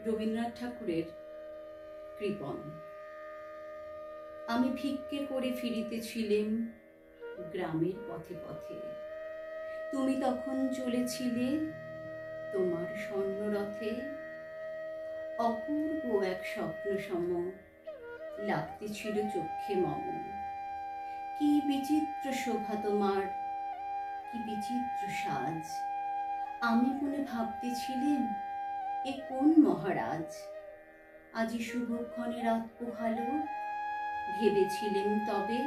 রবীন্দ্রনাথ ঠাকুরের কৃপণ। আমি ভিক্ষে করে ফিরিতেছিলেম গ্রামের পথে পথে। তুমি তখন চলেছিলে তোমার স্বর্ণরথে। অপূর্ব এক স্বপ্ন সম লাগতেছিল চক্ষে মম। কি বিচিত্র শোভা তোমার, কি বিচিত্র সাজ। আমি মনে ভাবতেছিলেম এ কোন মহারাজ। আজি শুভক্ষণে রাত পোহালো, ভেবেছিলেম তবে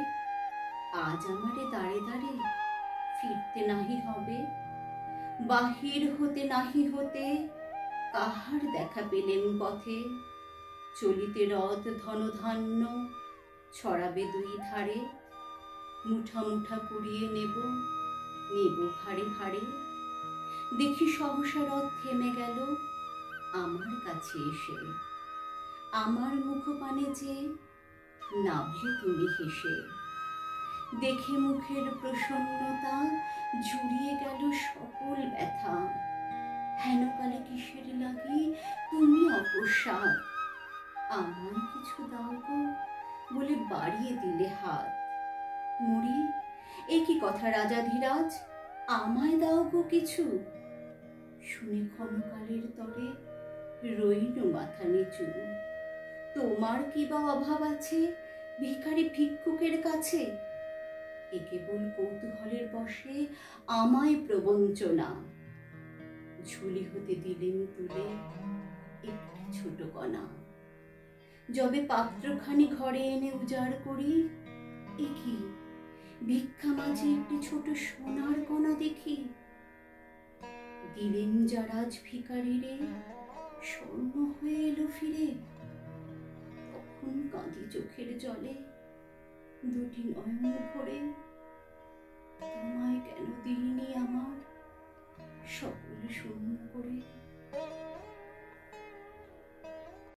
আজ আমারে দাঁড়ে দাঁড়ে ফিরতে নাহি হবে। বাহির হতে নাহি হতে কাহার দেখা পেলেম পথে। চলিতে রথ ধনধান্য ছড়াবে দুই ধারে। মুঠা মুঠা কুড়িয়ে নেব, নেব ভারে ভারে। দেখি সহসা রথ থেমে গেল আমার কাছে এসে। আমার মুখপানে যে নাবলে তুমি হেসে। দেখে মুখের প্রসন্নতা জুড়িয়ে গেল সকল ব্যথা। হেনকালে কিসের লাগি তুমি অকস্মাৎ। আমায় কিছু দাও গো বলে বাড়িয়ে দিলে হাত। মরি, এ কি কথা রাজাধিরাজ, আমায় দাও গো কিছু। শুনে ক্ষণকালের তরে রইল মাথা নিচু। তোমার কি বা অভাব আছে ভিখারি ভিক্ষুকের কাছে। এ কেবল কৌতূহলের বশে আমায় প্রবঞ্চনা। ঝুলি হতে দিলেন তুলে একটি ছোট কণা। যবে পাত্রখানি ঘরে এনে উজাড় করি, এ কি ভিক্ষা মাঝে একটি ছোট সোনার কণা দেখি। দিলেন যারা আজ ভিখারিরে স্বর্ণ হয়ে এলো ফিরে। তখন কাঁদি চোখের জলে দুটি নয়ন ভরে। তোমায় কেন দিইনি আমার সকল শূন্য করে।